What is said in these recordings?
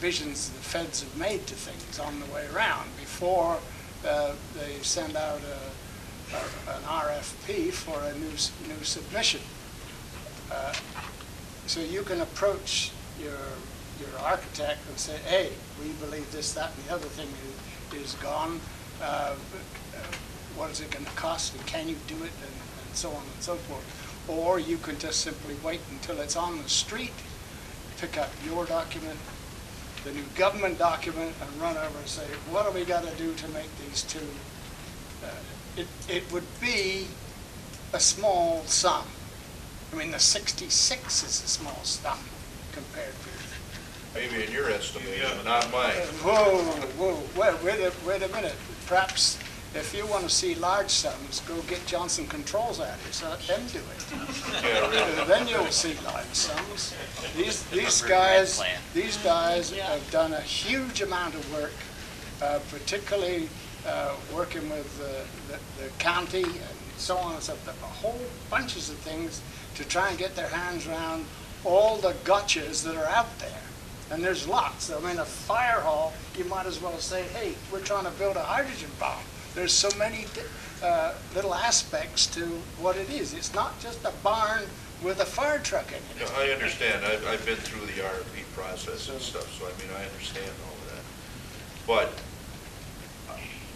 revisions the feds have made to things on the way around before they send out an RFP for a new submission. So you can approach your architect and say, hey, we believe this, that, and the other thing is gone. What is it going to cost, and can you do it, and so on and so forth. Or you can just simply wait until it's on the street, pick up your document, the new government document, and run over and say, what do we got to do to make these two? It would be a small sum. I mean, the 66 is a small sum compared to. Maybe in your estimation, not mine. Whoa, wait a minute. Perhaps if you want to see large sums, go get Johnson Controls out here, so let them do it. Yeah, really. Then you'll see large sums. These guys have done a huge amount of work, particularly working with the county and so on and so forth, whole bunches of things to try and get their hands around all the gotchas that are out there. And there's lots. I mean, a fire hall, you might as well say, hey, we're trying to build a hydrogen bomb. There's so many little aspects to what it is. It's not just a barn with a fire truck in it. No, I understand. I've been through the RFP process and stuff, so I mean, I understand all of that. But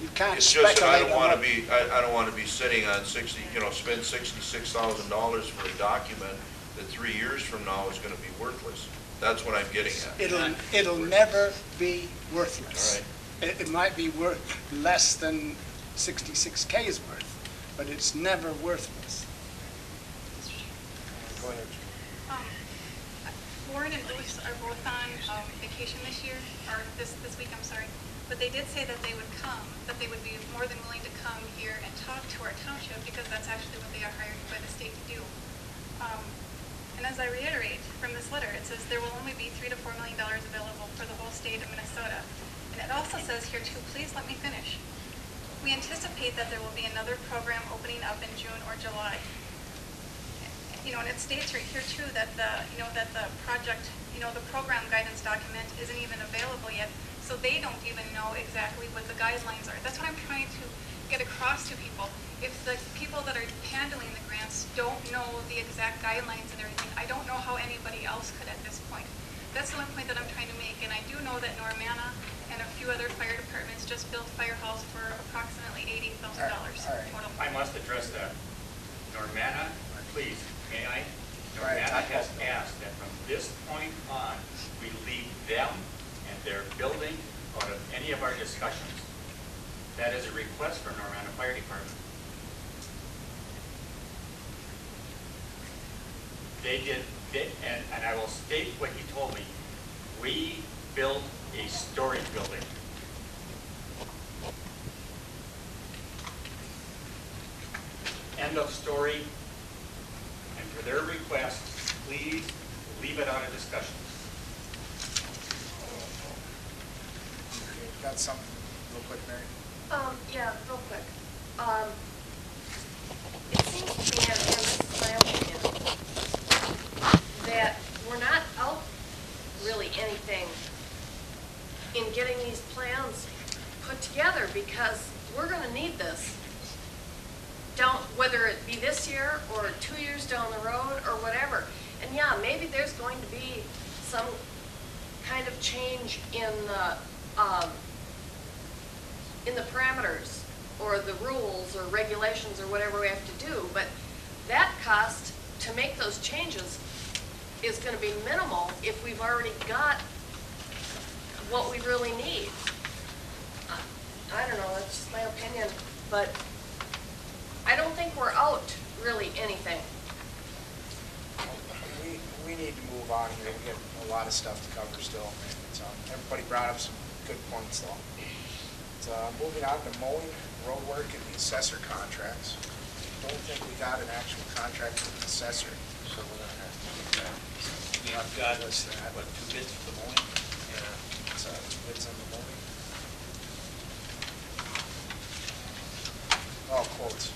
you can't it's just that I don't want to be. I don't want to be sitting on spend $66,000 for a document that 3 years from now is going to be worthless. That's what I'm getting at. It'll never be worthless. All right. It might be worth less than 66K's worth, but it's never worthless. Go ahead. Warren and Bruce are both on vacation this year, or this week, I'm sorry. But they did say that they would come, that they would be more than willing to come here and talk to our township, because that's actually what they are hired by the state to do. And as I reiterate from this letter, it says there will only be $3 to $4 million available for the whole state of Minnesota. And it also says here too, please let me finish. We anticipate that there will be another program opening up in June or July. You know, and it states right here too that the project, the program guidance document isn't even available yet, so they don't even know exactly what the guidelines are. That's what I'm trying to get across to people. If the people that are handling the grants don't know the exact guidelines and everything, I don't know how anybody else could at this point. That's the one point that I'm trying to make, and I do know that Normanna and a few other fire departments just built fire halls for approximately $80,000 total. I must address that. Normanna, please, may I? Normanna has asked that from this point on, we leave them and their building out of any of our discussions. That is a request for Normanna Fire Department. They did, and I will state what he told me. We built a storage building. End of story. And for their request, please leave it out of discussion. Got something real quick, Mary? Yeah, real quick. It seems to me, and this is my opinion, that we're not out really anything in getting these plans put together, because we're going to need this. Whether it be this year or 2 years down the road or whatever. And yeah, maybe there's going to be some kind of change in the parameters or the rules or regulations or whatever we have to do, but that cost to make those changes is going to be minimal if we've already got what we really need. I don't know, that's just my opinion, but I don't think we're out really anything. We need to move on here. We have a lot of stuff to cover still. So everybody brought up some good points though. Moving on to mowing, road work, and the assessor contracts. Don't think we got an actual contract with the assessor, so we're going to have to do that. We've got, what, 2 bids for the mowing? Yeah, it's bids on the mowing. Oh, quotes.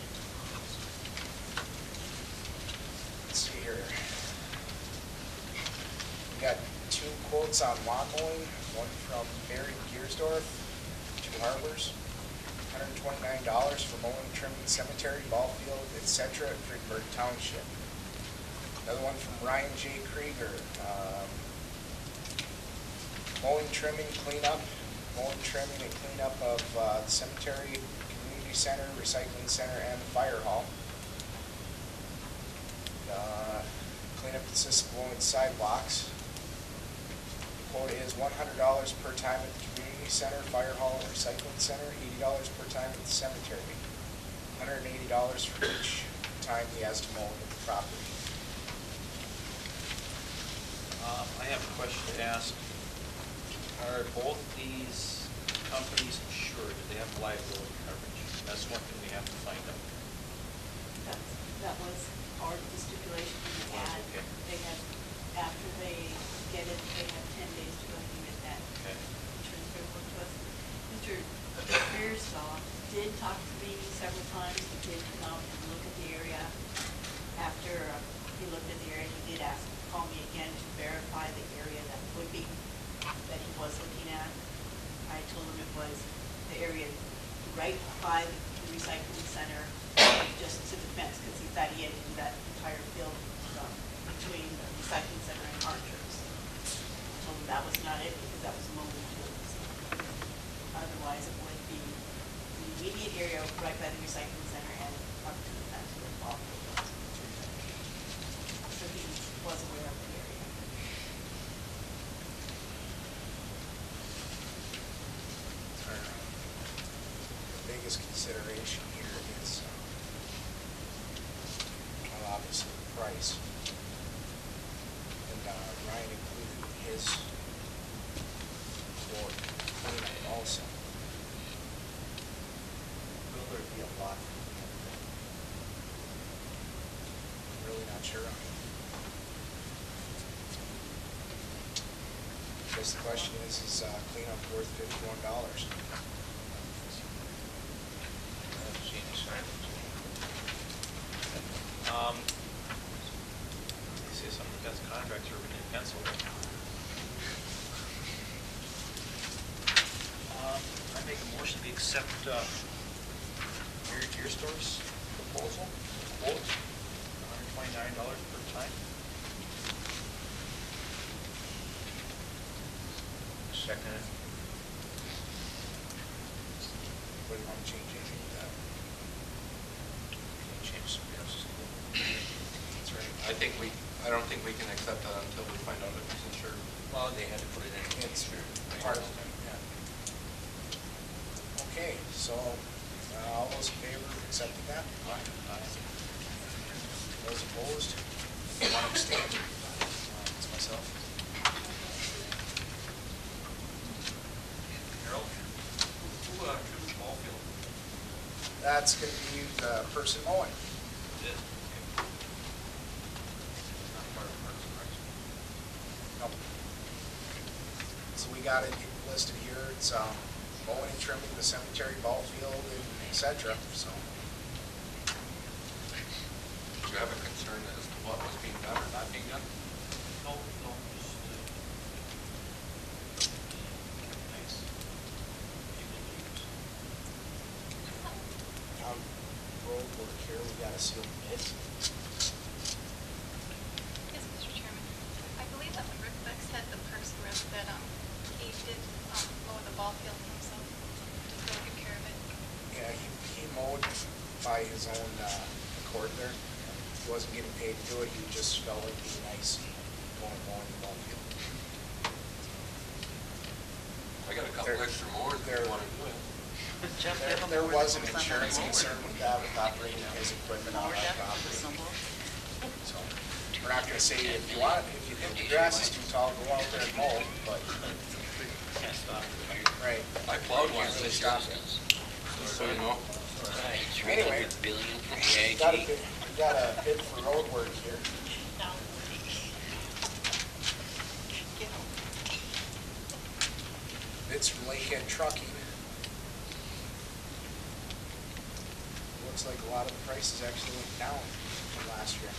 Let's see here. We got 2 quotes on lawn mowing, one from Barry Giersdorf, 2 Harbors, $129 for mowing, trimming, cemetery, ball field, etc. at Fredenberg Township. Another one from Ryan J. Krieger, mowing, trimming, cleanup, mowing, trimming, and cleanup of the cemetery, community center, recycling center, and the fire hall. Cleanup consists of mowing sidewalks. The quota is $100 per time at the community center, fire hall, and recycling center, $80 per time at the cemetery, $180 for each time he has to mow at the property. I have a question to ask. Are both these companies insured? Do they have liability coverage? That's one thing we have to find out. That was part of the stipulation we had. Okay. They had, after they get it, they have 10 days to go and get that Okay. insurance paperwork to us. Mr. Beersaw did talk to me several times. He did come out and look at the area. After he looked at the area, he did call me again to verify the area that would be, that he was looking at. I told him it was the area right by the recycling center, just to the fence, because he thought he had to do that entire field between the recycling center and Archer's. I told him that was not it, because that was mobile fields. Otherwise, it would be the immediate area right by the recycling center and up to the fence where the ball field was. So he was aware of the area. The biggest consideration here is, well, obviously the price. And Ryan included his for cleanup also. Will there be a lot? I'm really not sure on it. I guess the question is cleanup worth $51? They say some of the best contracts are written in pencil. I make a motion to accept Mary Gearstore's proposal, quote, $129 per time. Second. What do you want to change anything with that? Can you change somebody else's quote? That's right. I don't think we can accept that until we find out if it's insured. Well, they had to put it in. It's part of it, yeah. Okay, so all those in favor of accepting that? Those opposed? One abstain. It's myself. Harold, who trims the ball field? That's going to be the person mowing. It is. Not part of Parks and Recs. Nope. So we got it listed here. It's mowing and trimming the cemetery, ball field, and et cetera. So Do you have a concern as to what was being done or not being done? No, just nice. People to use. road work here, we got to seal the bid. Yes, Mr. Chairman. I believe that when Rick Beck said the Parks and Rec that he did mow the ball field himself, took really good care of it. Yeah, he mowed by his own accord there. He wasn't getting paid to do it, he just felt like being nice going mowing the ball field. I got a couple There- extra more if there- you want to do it. There was an insurance concern with that, with operating his equipment on that property. So, we're not gonna say if you want, if you think the grass is too tall, go out there and mow, but, Can't stop it. right. I plowed one Can't this stop year, it. so you know. Anyway, we got a bid for road work here. It's from Lakehead Trucking. Looks like a lot of the prices actually went down from last year.